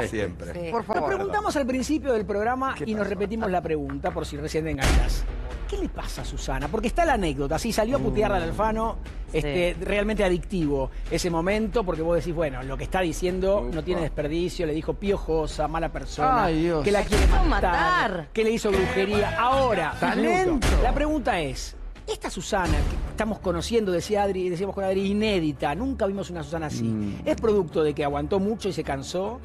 Siempre. Sí. Por favor. Nos preguntamos al principio del programa y nos repetimos la pregunta por si recién te enganchas. ¿Qué le pasa a Susana? Porque está la anécdota, sí, salió a putearla al Alfano, realmente adictivo ese momento, porque vos decís, bueno, lo que está diciendo no tiene desperdicio, le dijo piojosa, mala persona, que la quiere matar, que le hizo brujería. Ahora, talento. La pregunta es, esta Susana que estamos conociendo, decíamos con Adri, inédita, nunca vimos una Susana así, ¿es producto de que aguantó mucho y se cansó?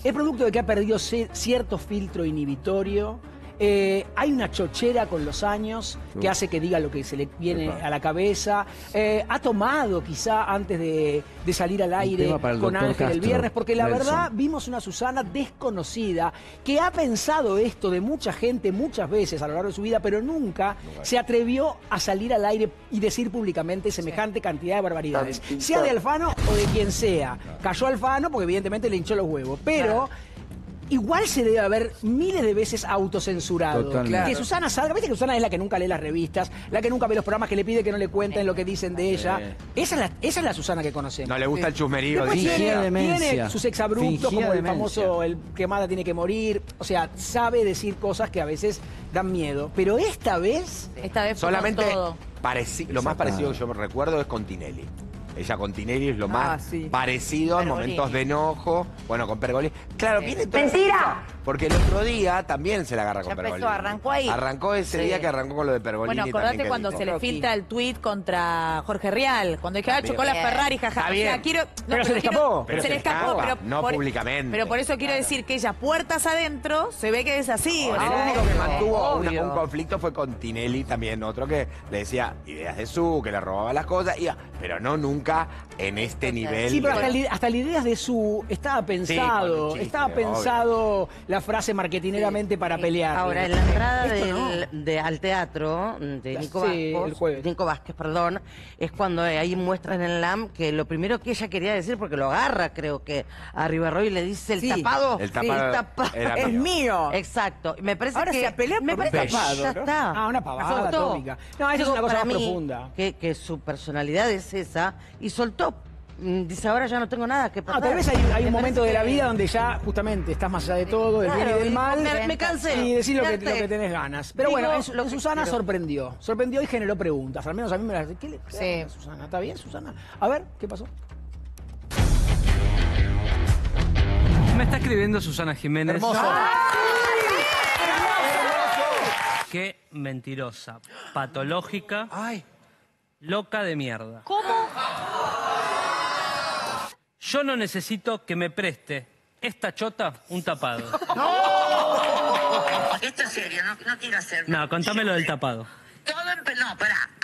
¿Es producto de que ha perdido cierto filtro inhibitorio? Hay una chochera con los años que hace que diga lo que se le viene a la cabeza. Ha tomado quizá antes de salir al aire con Ángel el viernes, porque la verdad vimos una Susana desconocida que ha pensado esto de mucha gente muchas veces a lo largo de su vida, pero nunca se atrevió a salir al aire y decir públicamente semejante cantidad de barbaridades. Sea de Alfano o de quien sea. Cayó Alfano porque evidentemente le hinchó los huevos, pero... igual se debe haber miles de veces autocensurado. Que Susana salga, viste que Susana es la que nunca lee las revistas, la que nunca ve los programas, que le pide que no le cuenten lo que dicen de ella. Esa es la Susana que conocemos. No le gusta el chusmerío. Tiene sus exabruptos, como el famoso, el quemada tiene que morir. O sea, sabe decir cosas que a veces dan miedo. Pero esta vez solamente lo más parecido que yo me recuerdo es con Tinelli. Ella con Tinelli es lo más parecido en momentos de enojo. Bueno, con Pergolini. Claro, viene todo. ¡Mentira! Porque el otro día también se la agarra con Pergolini. Arrancó ahí. Arrancó ese día que arrancó con lo de Pergolini. Bueno, acordate cuando se le filtra el tuit contra Jorge Rial. Cuando dije, chocó la Ferrari, jajaja. Está bien. Pero se le escapó. Se le escapó, pero no públicamente. Pero por eso quiero decir que ella, puertas adentro, se ve que es así. El único que mantuvo un conflicto fue con Tinelli también, otro que le decía ideas de que le robaba las cosas, pero no nunca en este nivel. Sí, pero hasta las ideas de estaba pensado, la frase marketineramente para pelear. Ahora, en la entrada al teatro de Nico Vázquez, es cuando ahí muestran en LAM que lo primero que ella quería decir, porque lo agarra, creo que a Riverroy le dice el tapado. El tapado es mío. Exacto. Me parece ahora que se apelea por un tapado. Ya está. Una pavada atómica. No, esa es una cosa más profunda. Que su personalidad es esa y soltó. Dice, ahora ya no tengo nada que perder. Tal vez hay un momento de la vida donde ya justamente estás más allá de todo, del bien y del mal. Me cansé. Y decís lo que tenés ganas. Pero bueno, en Susana sorprendió. Sorprendió y generó preguntas. Al menos a mí me las... ¿Qué le pasa a Susana? ¿Está bien, Susana? A ver, ¿qué pasó? Me está escribiendo Susana Jiménez. Hermoso. Qué mentirosa, patológica, loca de mierda. ¿Cómo? Yo no necesito que me preste esta chota un tapado. Esto es serio, no quiero hacer... No, contame lo del tapado.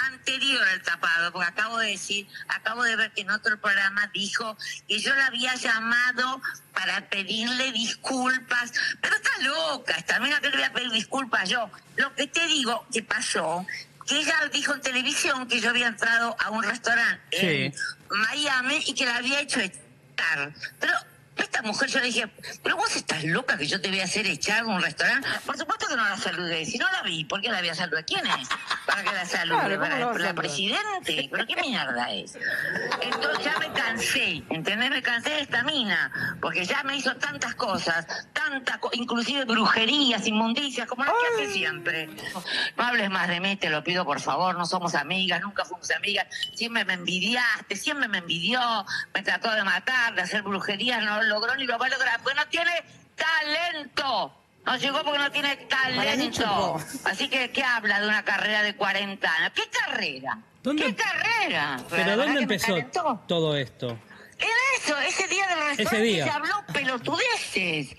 Anterior al tapado, porque acabo de ver que en otro programa dijo que yo la había llamado para pedirle disculpas, pero está loca, también que le voy a pedir disculpas yo. Lo que te digo que pasó, que ella dijo en televisión que yo había entrado a un restaurante en Miami y que la había hecho echar, pero... Esta mujer, yo le dije, pero vos estás loca que yo te voy a hacer echar a un restaurante. Por supuesto que no la saludé. Si no la vi, ¿por qué la voy a saludar? ¿Quién es? ¿Para que la salude? Claro, ¿Para la presidente? ¿Pero qué mierda es? Entonces ya me cansé, ¿entendés? Me cansé de esta mina, porque ya me hizo tantas cosas, inclusive brujerías, inmundicias, como las que hace siempre. No hables más de mí, te lo pido por favor, no somos amigas, nunca fuimos amigas. Siempre me envidiaste, siempre me envidió, me trató de matar, de hacer brujerías, no logró ni lo va a lograr, porque no tiene talento. No llegó porque no tiene talento. Así que, ¿qué habla de una carrera de 40 años? ¿Qué carrera? ¿Qué carrera? ¿Pero dónde empezó todo esto? En eso, ese día del restaurante se habló pelotudeces.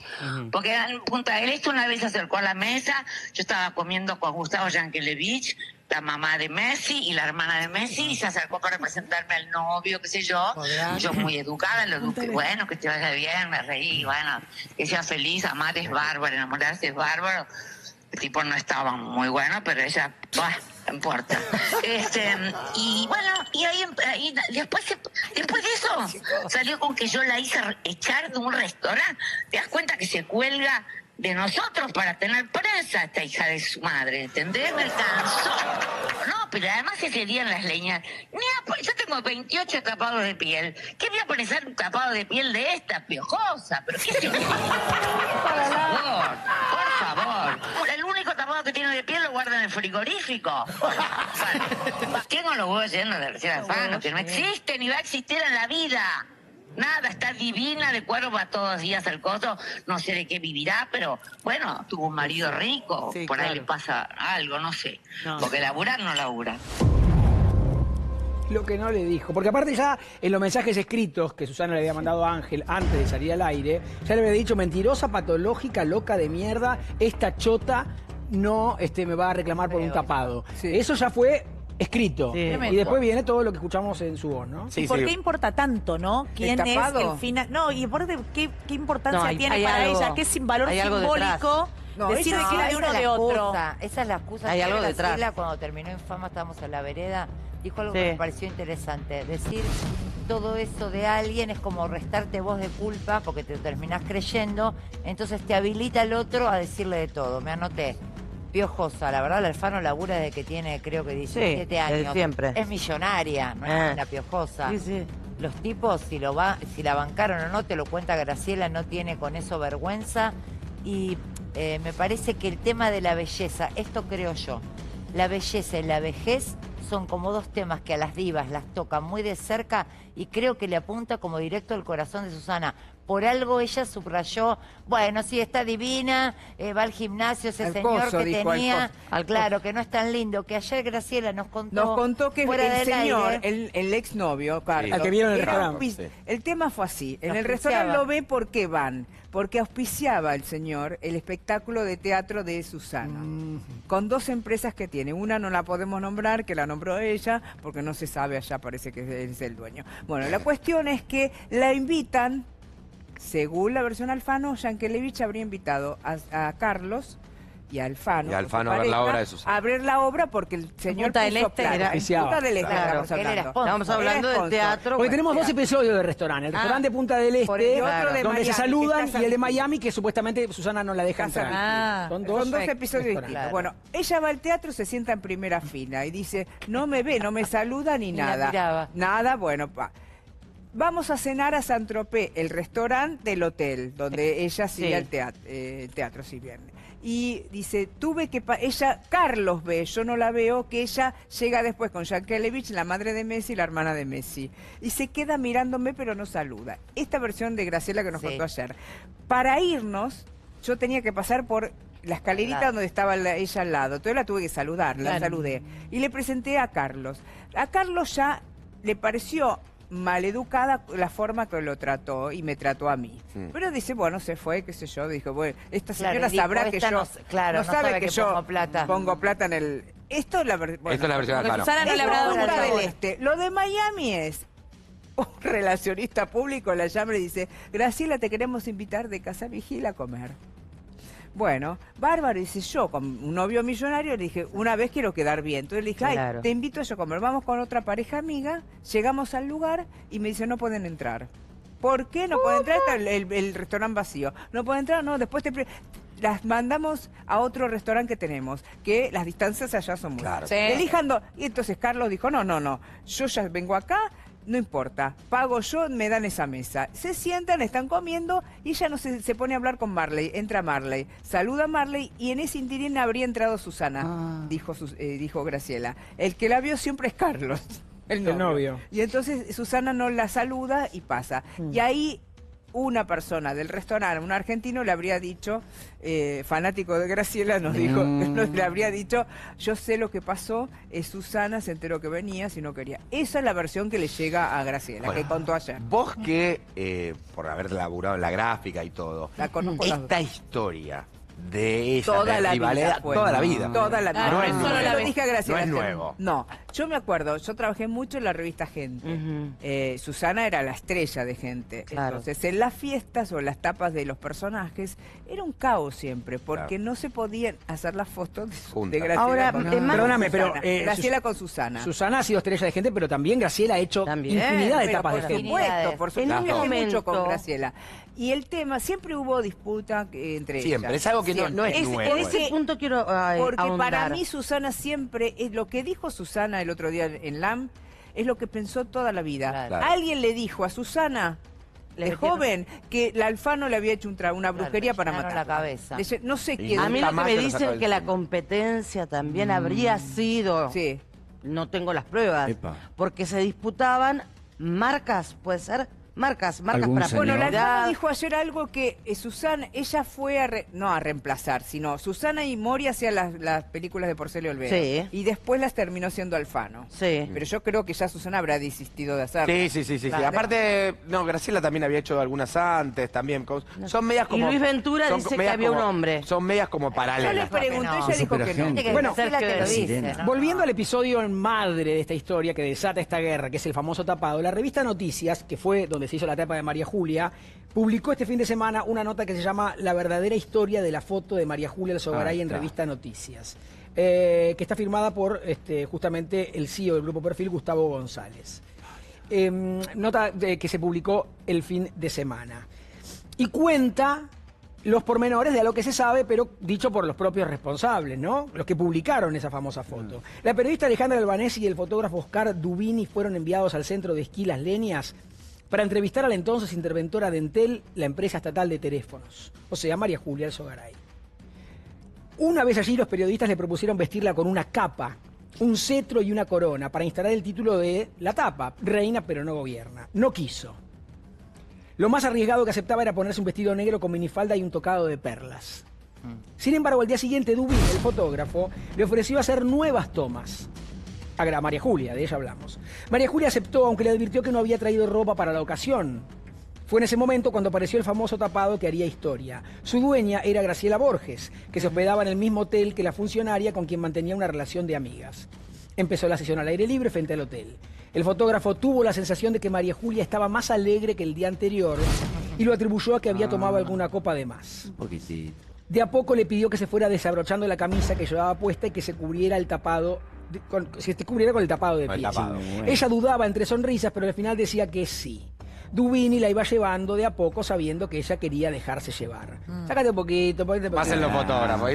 Porque en Punta del Este una vez se acercó a la mesa, yo estaba comiendo con Gustavo Yankelevich, la mamá de Messi y la hermana de Messi, y se acercó para presentarme al novio, qué sé yo. Y yo muy educada, lo eduqué, bueno, que te vaya bien, me reí, bueno, que sea feliz, amar es bárbaro, enamorarse es bárbaro. El tipo no estaba muy bueno, pero ella, bah, no importa. Y bueno, y ahí después de eso salió con que yo la hice echar de un restaurante. ¿Te das cuenta que se cuelga de nosotros para tener presa a esta hija de su madre, ¿entendés? Me cansó. No, pero además se serían las leñas. Yo tengo 28 tapados de piel. ¿Qué voy a poner un tapado de piel de esta piojosa? ¿Pero qué se Por favor. El único tapado que tiene de piel lo guarda en el frigorífico. Tengo los huevos llenos de Graciela Alfano, que no existe ni va a existir en la vida. Nada, está divina, de cuero va todos los días al coso, no sé de qué vivirá, pero bueno, tuvo un marido rico, sí, por ahí le pasa algo, no sé, porque laburar no labura. Lo que no le dijo, porque aparte ya en los mensajes escritos que Susana le había mandado a Ángel antes de salir al aire, ya le había dicho: mentirosa, patológica, loca de mierda, esta chota no me va a reclamar por un tapado. Sí. Eso ya fue escrito. Sí. Y después viene todo lo que escuchamos en su voz, ¿no? Sí, ¿y por qué importa tanto, no? ¿Quién es el final? No, y por qué importancia tiene para ella, qué es valor simbólico decir que era de uno de otro. Esa es la excusa. Hay algo detrás. Cuando terminó Infama, estábamos en la vereda, dijo algo que me pareció interesante. Decir todo eso de alguien es como restarte vos de culpa porque te terminás creyendo, entonces te habilita el otro a decirle de todo. Me anoté. Piojosa, la verdad, la Alfano labura desde que tiene, creo que 17 años. Siempre. Es millonaria, no es una piojosa. Sí, sí. Los tipos, si la bancaron o no, te lo cuenta Graciela, no tiene con eso vergüenza. Y me parece que el tema de la belleza, esto creo yo, la belleza y la vejez son como dos temas que a las divas las tocan muy de cerca y creo que le apunta como directo al corazón de Susana. Por algo ella subrayó, bueno, sí, está divina, va al gimnasio, ese señor que tenía, claro, que no es tan lindo, que ayer Graciela nos contó que el señor, el exnovio, Carlos, al que vieron en el restaurante. El tema fue así, en el restaurante lo ve porque van, porque auspiciaba el señor el espectáculo de teatro de Susana, con dos empresas que tiene. Una no la podemos nombrar, que la nombró ella, porque no se sabe, allá parece que es el dueño. Bueno, la cuestión es que la invitan. Según la versión Alfano, Yankelevich habría invitado a Carlos y a Alfano. Y a Alfano a ver la obra de Susana. A abrir la obra porque el señor Punta del Este era Punta del Este, estamos hablando del teatro. Porque tenemos dos episodios de restaurante. El restaurante de Punta del Este, donde se saludan, y el de Miami, que supuestamente Susana no la deja entrar. Son dos episodios distintos. Bueno, ella va al teatro, se sienta en primera fila y dice, no me ve, no me saluda ni nada. Nada, bueno, vamos a cenar a Saint-Tropez, el restaurante del hotel, donde ella sigue al teatro, si bien. Y dice, Carlos ve, yo no la veo, que ella llega después con Yankelevich, la madre de Messi y la hermana de Messi. Y se queda mirándome, pero no saluda. Esta versión de Graciela que nos contó ayer. Para irnos, yo tenía que pasar por la escalerita donde estaba ella al lado. Entonces la tuve que saludar, la saludé. Y le presenté a Carlos. A Carlos ya le pareció maleducada la forma que lo trató y me trató a mí. Pero dice, bueno, se fue, qué sé yo, dijo, bueno, esta señora sabrá que yo no sabe que yo pongo plata en el... Esto es la versión Alfano. Susana no le habrá dado Punta del Este. Lo de Miami es un relacionista público la llama y dice, Graciela, te queremos invitar de Casa Vigila a comer. Bueno, bárbaro, dice, yo con un novio millonario le dije, una vez quiero quedar bien. Entonces le dije, ay, te invito a yo a comer. Vamos con otra pareja amiga, llegamos al lugar y me dice, no pueden entrar. ¿Por qué no pueden entrar? Está el restaurante vacío. No pueden entrar, no, después las mandamos a otro restaurante que tenemos, que las distancias allá son muy largas. Elijan dos. Y entonces Carlos dijo, no, yo ya vengo acá, no importa, pago yo, me dan esa mesa. Se sientan, están comiendo y ella no se pone a hablar con Marley. Entra Marley, saluda a Marley y en ese interín habría entrado Susana, dijo Graciela. El que la vio siempre es Carlos, el novio. Y entonces Susana no la saluda y pasa. Y ahí una persona del restaurante, un argentino, le habría dicho, fanático de Graciela, nos dijo, le habría dicho, yo sé lo que pasó, Susana se enteró que venía, si no quería. Esa es la versión que le llega a Graciela, que contó ayer. Vos que, por haber laburado en la gráfica y todo, esta historia de esa rivalidad, toda la vida. Toda la vida. No es nuevo. Lo dije a Graciela. No es nuevo. No. Yo me acuerdo, yo trabajé mucho en la revista Gente. Susana era la estrella de Gente. Claro. Entonces, en las fiestas o las tapas de los personajes, era un caos siempre, porque no se podían hacer las fotos de Graciela. Ahora, perdóname, pero Graciela con Susana. Susana ha sido estrella de Gente, pero también Graciela ha hecho infinidad de tapas de Gente. Por supuesto, mucho con Graciela. Y el tema, siempre hubo disputa entre ellas. Siempre, es algo que no es nuevo. En ese punto quiero porque ahondar. para mí Susana siempre, lo que dijo Susana el otro día en LAM, es lo que pensó toda la vida. Claro. Alguien le dijo a Susana, de joven, que la Alfano le había hecho una brujería para matar la cabeza. No sé quién. A mí lo que me dicen que la competencia también habría sido... Sí. No tengo las pruebas. Porque se disputaban marcas, puede ser... Marcas para... Bueno, la Alfano dijo ayer algo que Susana, ella fue no a reemplazar, sino Susana y Mori hacían las películas de Porcel y Olvera. Sí. Y después las terminó siendo Alfano. Sí. Pero yo creo que ya Susana habrá desistido de hacerlo. Sí. Claro. Aparte, Graciela también había hecho algunas antes, también. Son medias como... Y Luis Ventura dice que había un hombre. Son medias como paralelas. Yo le pregunté, ella dijo que no. Bueno, volviendo al episodio madre de esta historia que desata esta guerra, que es el famoso tapado, la revista Noticias, que fue donde se hizo la tapa de María Julia, publicó este fin de semana una nota que se llama La verdadera historia de la foto de María Julia Alzogaray en revista Noticias, que está firmada por justamente el CEO del Grupo Perfil, Gustavo González. Nota que se publicó el fin de semana. Y cuenta los pormenores de lo que se sabe, pero dicho por los propios responsables, ¿no? Los que publicaron esa famosa foto. La periodista Alejandra Albanesi y el fotógrafo Oscar Dubini fueron enviados al centro de esquí Las Leñas para entrevistar a la entonces interventora de Entel, la empresa estatal de teléfonos, o sea, María Julia Alzogaray. Una vez allí, los periodistas le propusieron vestirla con una capa, un cetro y una corona para instalar el título de la tapa, reina pero no gobierna. No quiso. Lo más arriesgado que aceptaba era ponerse un vestido negro con minifalda y un tocado de perlas. Sin embargo, al día siguiente, Dubín, el fotógrafo, le ofreció hacer nuevas tomas. A María Julia, de ella hablamos. María Julia aceptó, aunque le advirtió que no había traído ropa para la ocasión. Fue en ese momento cuando apareció el famoso tapado que haría historia. Su dueña era Graciela Borges, que se hospedaba en el mismo hotel que la funcionaria con quien mantenía una relación de amigas. Empezó la sesión al aire libre frente al hotel. El fotógrafo tuvo la sensación de que María Julia estaba más alegre que el día anterior y lo atribuyó a que había tomado alguna copa de más. Un poquitito. De a poco le pidió que se fuera desabrochando la camisa que llevaba puesta y que se cubriera el tapado con el tapado de pies. Ella dudaba entre sonrisas, pero al final decía que sí. Dubini la iba llevando de a poco, sabiendo que ella quería dejarse llevar. Sácate un poquito, ponete poquito. Pasen los fotógrafos.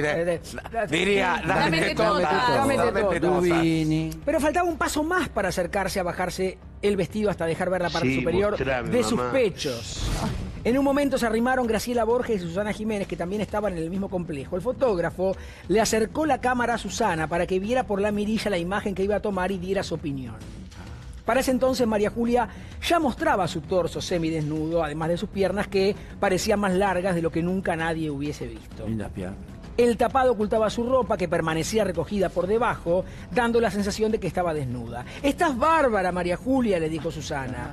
Diría, dame todo. Dubini. Pero faltaba un paso más para acercarse a bajarse el vestido hasta dejar ver la parte superior de sus pechos. En un momento se arrimaron Graciela Borges y Susana Jiménez, que también estaban en el mismo complejo. El fotógrafo le acercó la cámara a Susana para que viera por la mirilla la imagen que iba a tomar y diera su opinión. Para ese entonces María Julia ya mostraba su torso semidesnudo, además de sus piernas que parecían más largas de lo que nunca nadie hubiese visto. Lindas piernas. El tapado ocultaba su ropa, que permanecía recogida por debajo, dando la sensación de que estaba desnuda. «Estás bárbara, María Julia», le dijo Susana,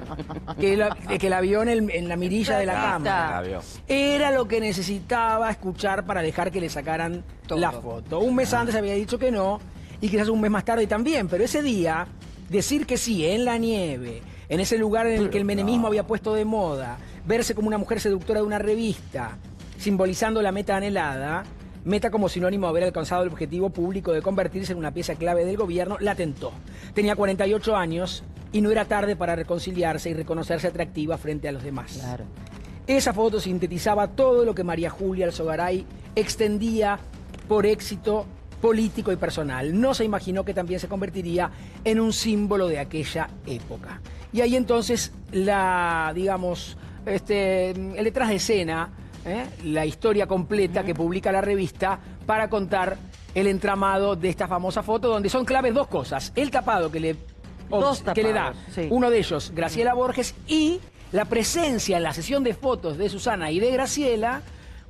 que la vio en la mirilla de la cámara. Era lo que necesitaba escuchar para dejar que le sacaran la foto. Un mes antes había dicho que no, y quizás un mes más tarde también, pero ese día, decir que sí, en la nieve, en ese lugar en el que el menemismo había puesto de moda, verse como una mujer seductora de una revista, simbolizando la meta anhelada, meta como sinónimo de haber alcanzado el objetivo público de convertirse en una pieza clave del gobierno, la tentó. Tenía 48 años y no era tarde para reconciliarse y reconocerse atractiva frente a los demás. Claro. Esa foto sintetizaba todo lo que María Julia Alzogaray extendía por éxito político y personal. No se imaginó que también se convertiría en un símbolo de aquella época. Y ahí entonces el detrás de escena, la historia completa que publica la revista para contar el entramado de esta famosa foto, donde son claves dos cosas: el tapado que le da uno de ellos, Graciela Borges, y la presencia en la sesión de fotos de Susana y de Graciela,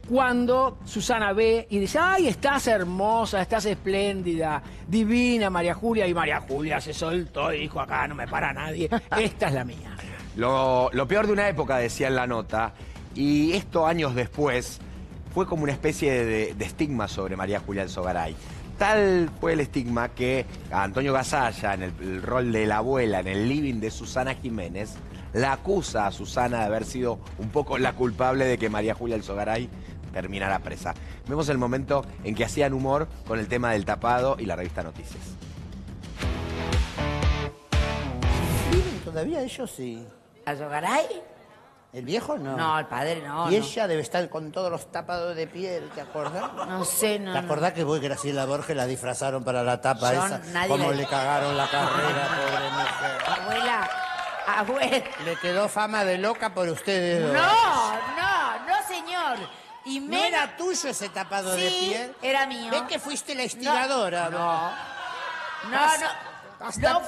cuando Susana ve y dice: ¡ay, estás hermosa, estás espléndida, divina, María Julia! Y María Julia se soltó y dijo: acá no me para nadie, esta es la mía. Lo peor de una época, decía en la nota, y esto años después, fue como una especie de estigma sobre María Julia Alzogaray. tal fue el estigma que a Antonio Gasalla, en el rol de la abuela, en el living de Susana Jiménez, la acusa a Susana de haber sido un poco la culpable de que María Julia Alzogaray terminara presa. Vemos el momento en que hacían humor con el tema del tapado y la revista Noticias. ¿Viven todavía ellos sí? ¿Alzogaray? ¿El viejo no? No, el padre no. Y ella debe estar con todos los tapados de piel, ¿te acordás? No sé, no. ¿Te acordás que vos, Graciela Borges, la disfrazaron para la tapa esa? Cómo le cagaron la carrera, pobre mujer. Abuela. Le quedó fama de loca por ustedes dos. No, señor. Y ¿No era tuyo ese tapado de piel? Era mío. ¿Ves que fuiste la instigadora? No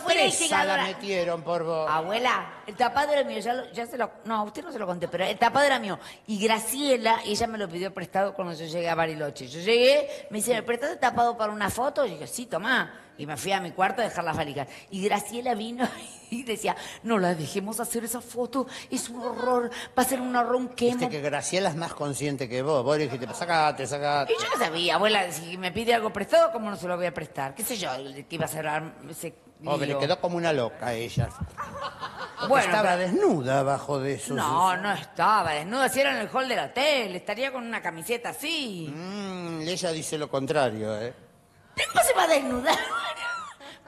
fue la instigadora. La metieron por vos. Abuela, el tapado era mío. Ya se lo... No, a usted no se lo conté, pero el tapado era mío. Y Graciela, ella me lo pidió prestado cuando yo llegué a Bariloche. Yo llegué, me dice, ¿me prestaste el tapado para una foto? Y yo, sí, tomá. Y me fui a mi cuarto a dejar las valijas. Y Graciela vino y decía, no la dejemos hacer esa foto, es un horror, va a ser un horror, un quemo. Viste que Graciela es más consciente que vos. Vos le dijiste, sacate. Y yo no sabía, abuela, si me pide algo prestado, ¿cómo no se lo voy a prestar? ¿Qué sé yo? Que iba a ser ese... Le quedó como una loca ella. Bueno, estaba desnuda abajo de eso. No estaba desnuda. Si era en el hall del hotel, estaría con una camiseta así. Ella dice lo contrario, ¿eh? ¿Cómo se va a desnudar?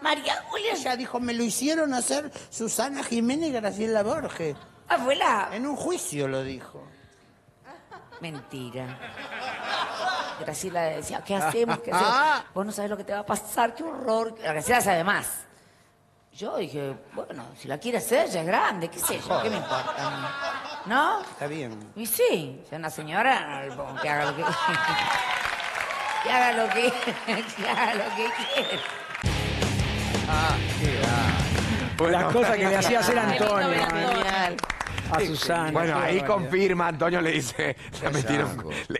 María Julia. Ella dijo, me lo hicieron hacer Susana Jiménez y Graciela Borges. Abuela. En un juicio lo dijo. Mentira. Graciela decía, ¿qué hacemos? ¿Qué hacemos? Vos no sabés lo que te va a pasar, qué horror. Graciela sabe más. Yo dije, bueno, si la quiere hacer, ya es grande, qué sé yo, ¿qué me importa a mí? ¿No? Está bien. Y sí, si es una señora, que haga lo que... que haga lo que... que haga lo que quiera. Bueno, las cosas que le hacía hacer Antonio. A Susana. Bueno, ahí confirma, Antonio le dice,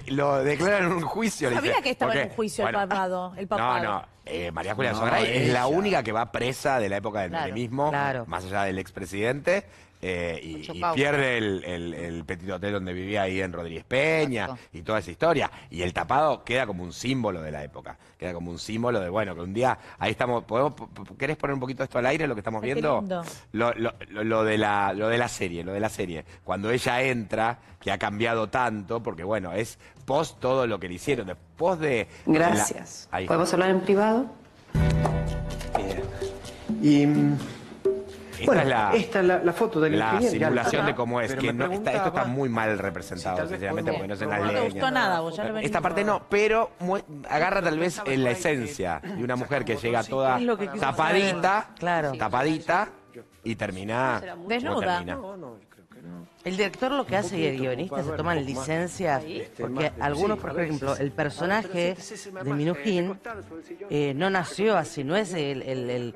lo declaran en un juicio. Sabía que estaba en un juicio el papado. No, María Julia Alzogaray es la única que va presa de la época del menemismo, más allá del expresidente. Y pierde el Petit Hotel donde vivía ahí en Rodríguez Peña y toda esa historia. Y el tapado queda como un símbolo de la época. Queda como un símbolo de, bueno, que un día, ahí estamos, ¿querés poner un poquito esto al aire, lo que estamos viendo? Lo de la serie. Cuando ella entra, que ha cambiado tanto, porque bueno, es post todo lo que le hicieron, después de... Gracias. ¿Podemos hablar en privado? Bien. Esta es la foto del ingeniero. La simulación de cómo es. Que esto está muy mal representado, sinceramente, porque no se la No te gustó nada, vos ya lo venís. Esta parte no, pero agarra tal vez en la esencia de una mujer que llega toda tapadita y termina desnuda. El director lo que hace y el guionista se toman licencias, porque algunos, por ejemplo, el personaje de Minujín no nació así, no es el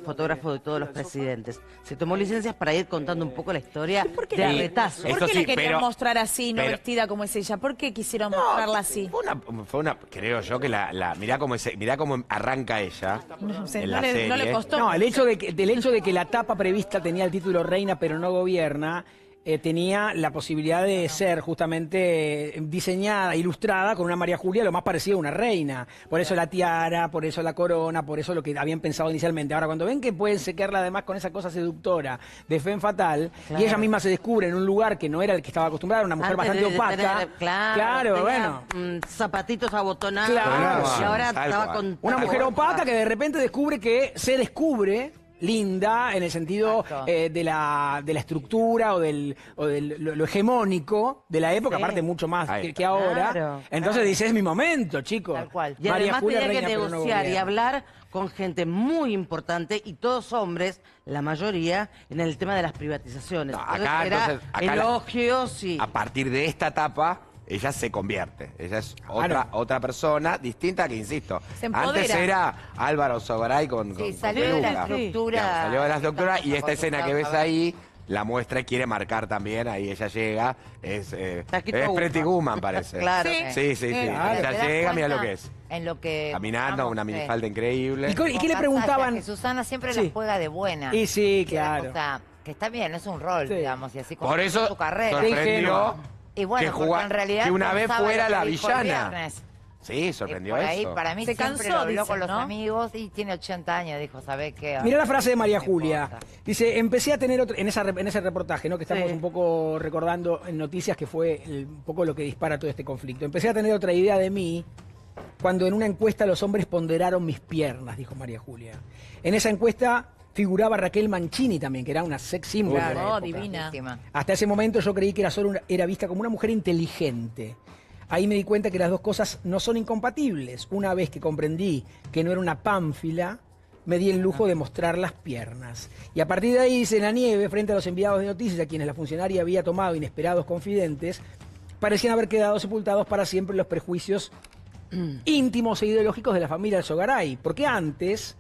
fotógrafo de todos los presidentes. Se tomó licencias para ir contando un poco la historia de arretazo. ¿Por qué la querían mostrar así, no vestida como es ella? ¿Por qué quisieron mostrarla así? Fue una, creo yo que mirá cómo arranca ella en la serie. No le costó. No, del hecho de que la tapa prevista tenía el título Reina pero no Gobierna, tenía la posibilidad de ser justamente diseñada, ilustrada con una María Julia lo más parecido a una reina. Por eso la tiara, por eso la corona, por eso lo que habían pensado inicialmente. Ahora, cuando ven que pueden secarla además con esa cosa seductora de Femme Fatale, y ella misma se descubre en un lugar que no era el que estaba acostumbrada, una mujer bastante opaca. Claro, bueno. Zapatitos abotonados. Claro. Y ahora estaba con... Una mujer opaca que de repente descubre que se descubre linda en el sentido de la estructura o lo hegemónico de la época, aparte mucho más que ahora. Entonces dice, es mi momento, chicos. Tal cual. Y además tenía que negociar y hablar con gente muy importante y todos hombres, la mayoría, en el tema de las privatizaciones. Acá elogios y... A partir de esta etapa... ella se convierte. Ella es otra persona distinta que, insisto, antes era Álvaro Alzogaray con salió de la estructura. Salió de la estructura y esta escena que ves ahí la muestra y quiere marcar también. Ahí ella llega, es Pretty Woman, parece. Claro. Sí. Ella llega, mira lo que es. En lo que caminando, una minifalda increíble. ¿Y qué le preguntaban? Que Susana siempre la juega de buena. Y sí, claro. O sea, que está bien, es un rol, digamos, y así como por eso su carrera. sorprendió y bueno, que, en realidad que una vez fuera la villana. Sí, sorprendió por ahí, eso. Para mí siempre lo habló con los amigos y tiene 80 años, dijo, ¿sabés qué? Mirá la frase de María Julia. Dice, empecé a tener en ese reportaje, ¿no? Que estamos un poco recordando en noticias, que fue un poco lo que dispara todo este conflicto. Empecé a tener otra idea de mí cuando en una encuesta los hombres ponderaron mis piernas, dijo María Julia. En esa encuesta figuraba Raquel Mancini también, que era una sex symbol. Claro, divina. Hasta ese momento yo creí que era vista como una mujer inteligente. Ahí me di cuenta que las dos cosas no son incompatibles. Una vez que comprendí que no era una pánfila, me di el lujo de mostrar las piernas. Y a partir de ahí, en la nieve, frente a los enviados de noticias, a quienes la funcionaria había tomado inesperados confidentes, parecían haber quedado sepultados para siempre los prejuicios íntimos e ideológicos de la familia Alzogaray. Porque antes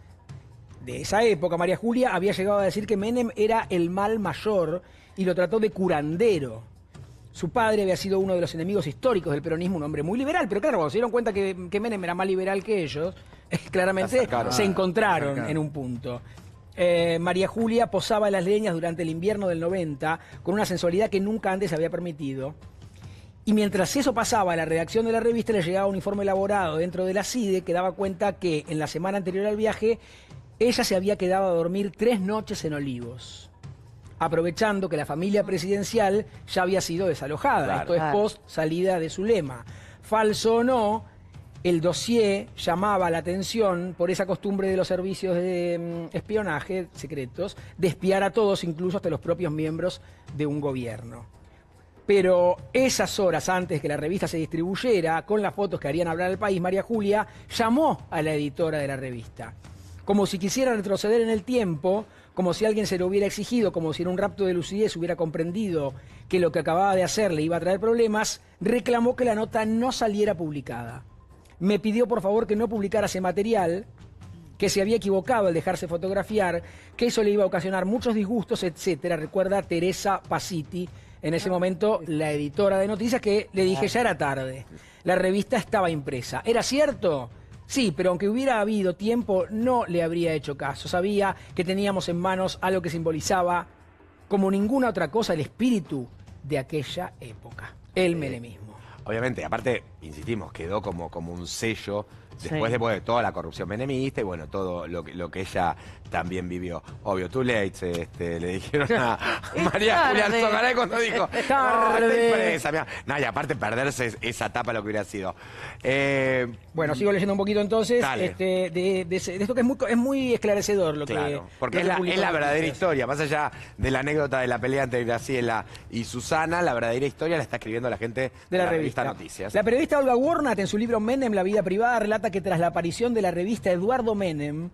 de esa época, María Julia había llegado a decir que Menem era el mal mayor y lo trató de curandero. Su padre había sido uno de los enemigos históricos del peronismo, un hombre muy liberal, pero claro, cuando se dieron cuenta que Menem era más liberal que ellos, claramente se encontraron en un punto. María Julia posaba en las leñas durante el invierno del 90 con una sensualidad que nunca antes había permitido. Y mientras eso pasaba, a la redacción de la revista le llegaba un informe elaborado dentro de la CIDE que daba cuenta que en la semana anterior al viaje ella se había quedado a dormir 3 noches en Olivos, aprovechando que la familia presidencial ya había sido desalojada. Esto es post salida de Zulema. Falso o no, el dossier llamaba la atención por esa costumbre de los servicios de espionaje secretos de espiar a todos, incluso hasta los propios miembros de un gobierno. Pero esas horas antes que la revista se distribuyera, con las fotos que harían hablar al país, María Julia llamó a la editora de la revista, como si quisiera retroceder en el tiempo, como si alguien se lo hubiera exigido, como si en un rapto de lucidez hubiera comprendido que lo que acababa de hacer le iba a traer problemas, reclamó que la nota no saliera publicada. Me pidió por favor que no publicara ese material, que se había equivocado al dejarse fotografiar, que eso le iba a ocasionar muchos disgustos, etcétera. Recuerda Teresa Pasiti, en ese momento la editora de noticias, que le dije ya era tarde. La revista estaba impresa. ¿Era cierto? Sí, pero aunque hubiera habido tiempo, no le habría hecho caso. Sabía que teníamos en manos algo que simbolizaba, como ninguna otra cosa, el espíritu de aquella época, el menemismo. Obviamente, aparte, insistimos, quedó como un sello después de toda la corrupción menemista y bueno, todo lo que ella también vivió. Obvio, too late, le dijeron a María Julia Alzogaray cuando dijo, tarde. No, y aparte perderse esa etapa lo que hubiera sido. Bueno, sigo leyendo un poquito entonces de esto que es muy esclarecedor lo que... Porque es la verdadera historia, más allá de la anécdota de la pelea entre Graciela y Susana, la verdadera historia la está escribiendo la gente de la revista Noticias. La periodista Olga Warnat, en su libro Menem, la vida privada, relata que tras la aparición de la revista Eduardo Menem,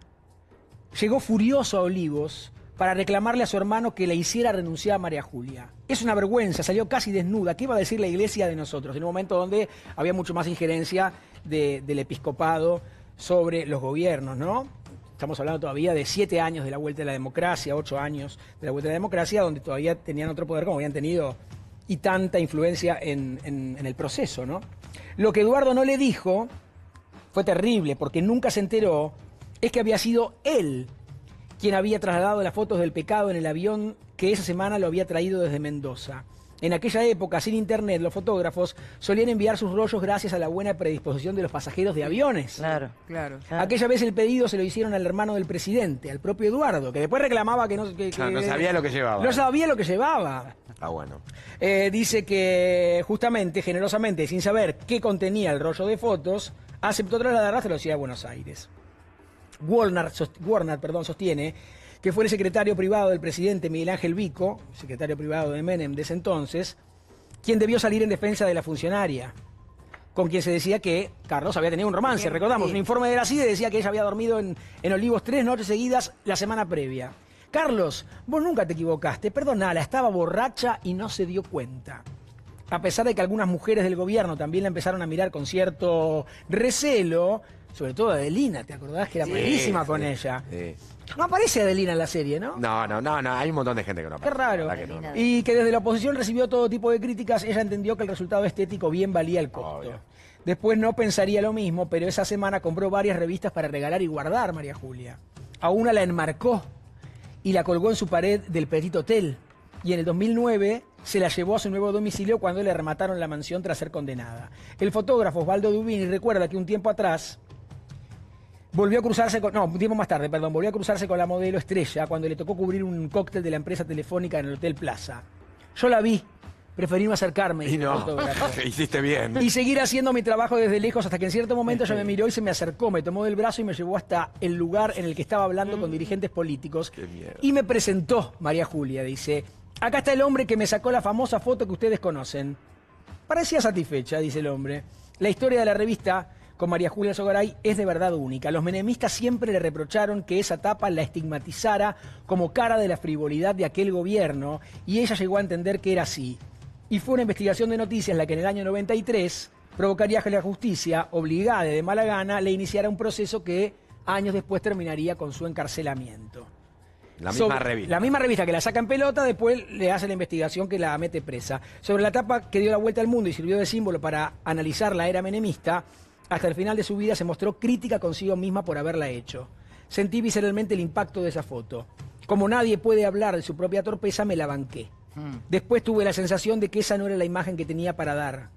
llegó furioso a Olivos para reclamarle a su hermano que le hiciera renunciar a María Julia. Es una vergüenza, salió casi desnuda. ¿Qué iba a decir la iglesia de nosotros? En un momento donde había mucho más injerencia del episcopado sobre los gobiernos, ¿no? Estamos hablando todavía de 7 años de la vuelta de la democracia, 8 años de la vuelta de la democracia, donde todavía tenían otro poder como habían tenido y tanta influencia en el proceso, ¿no? Lo que Eduardo no le dijo fue terrible, porque nunca se enteró, es que había sido él quien había trasladado las fotos del pecado en el avión que esa semana lo había traído desde Mendoza. En aquella época, sin internet, los fotógrafos solían enviar sus rollos gracias a la buena predisposición de los pasajeros de aviones. Claro. Aquella vez el pedido se lo hicieron al hermano del presidente, al propio Eduardo, que después reclamaba que no sabía lo que llevaba. No sabía lo que llevaba. Ah, bueno. Dice que justamente, generosamente, sin saber qué contenía el rollo de fotos, aceptó trasladarlas a la ciudad de Buenos Aires. Warnat sostiene que fue el secretario privado del presidente Miguel Ángel Vico, secretario privado de Menem de ese entonces, quien debió salir en defensa de la funcionaria, con quien se decía que Carlos había tenido un romance. Recordamos, un informe de la CIDE decía que ella había dormido en Olivos 3 noches seguidas la semana previa. Carlos, vos nunca te equivocaste, perdonala, estaba borracha y no se dio cuenta. A pesar de que algunas mujeres del gobierno también la empezaron a mirar con cierto recelo, sobre todo Adelina, ¿te acordás que era buenísima con ella? Sí. No aparece Adelina en la serie, ¿no? No, hay un montón de gente que no aparece. Qué raro. Y que desde la oposición recibió todo tipo de críticas, ella entendió que el resultado estético bien valía el costo. Obvio. Después no pensaría lo mismo, pero esa semana compró varias revistas para regalar y guardar María Julia. A una la enmarcó y la colgó en su pared del Petit Hotel. y en el 2009 se la llevó a su nuevo domicilio cuando le remataron la mansión tras ser condenada. El fotógrafo Osvaldo Dubini recuerda que un tiempo atrás volvió a cruzarse un tiempo más tarde, volvió a cruzarse con la modelo Estrella cuando le tocó cubrir un cóctel de la empresa telefónica en el Hotel Plaza. Yo la vi, preferí no acercarme. Y no, hiciste bien. Y seguir haciendo mi trabajo desde lejos hasta que en cierto momento ella me miró y se me acercó, me tomó del brazo y me llevó hasta el lugar en el que estaba hablando con dirigentes políticos. Y me presentó, María Julia, dice, acá está el hombre que me sacó la famosa foto que ustedes conocen. Parecía satisfecha, dice el hombre. La historia de la revista con María Julia Sogaray es de verdad única. Los menemistas siempre le reprocharon que esa tapa la estigmatizara como cara de la frivolidad de aquel gobierno y ella llegó a entender que era así. Y fue una investigación de noticias la que en el año 93 provocaría que la justicia, obligada de mala gana, le iniciara un proceso que años después terminaría con su encarcelamiento. La misma revista. La misma revista que la saca en pelota, después le hace la investigación que la mete presa. Sobre la tapa que dio la vuelta al mundo y sirvió de símbolo para analizar la era menemista, hasta el final de su vida se mostró crítica consigo misma por haberla hecho. Sentí visceralmente el impacto de esa foto. Como nadie puede hablar de su propia torpeza, me la banqué. Después tuve la sensación de que esa no era la imagen que tenía para dar.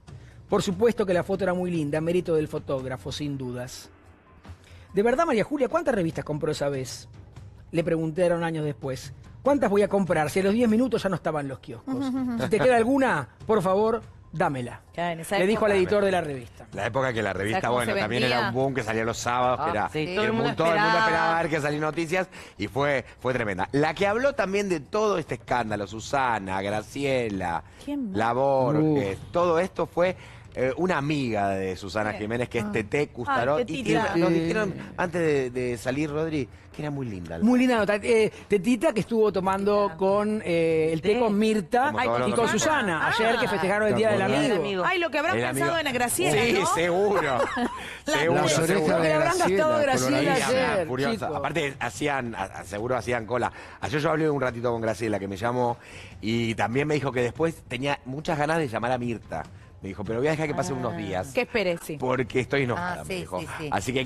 Por supuesto que la foto era muy linda, mérito del fotógrafo, sin dudas. ¿De verdad, María Julia, cuántas revistas compró esa vez? Le preguntaron años después. ¿Cuántas voy a comprar? Si a los 10 minutos ya no estaban en los kioscos. Si te queda alguna, por favor, dámela. Le dijo al editor de la revista. La época que la revista, bueno, también era un boom que salía los sábados, todo el mundo esperaba ver que salían noticias y fue tremenda. La que habló también de todo este escándalo, Susana, Graciela, La Borges, todo esto fue una amiga de Susana Jiménez, que es Teté Custarot. Y nos dijeron antes de salir, Rodri, que era muy linda. Muy linda nota. Tetita, que estuvo tomando con el té con Mirta y con Susana, ayer que festejaron el Día del Amigo. Ay, lo que habrán pensado en Graciela, sí, ¿no? Seguro. Seguro. Que habrán gastado Graciela ayer. Aparte, seguro hacían cola. Ayer yo hablé un ratito con Graciela, que me llamó, y también me dijo que después tenía muchas ganas de llamar a Mirta. Me dijo, pero voy a dejar que pasen unos días. Que espere, sí. Porque estoy enojada, me dijo. Así que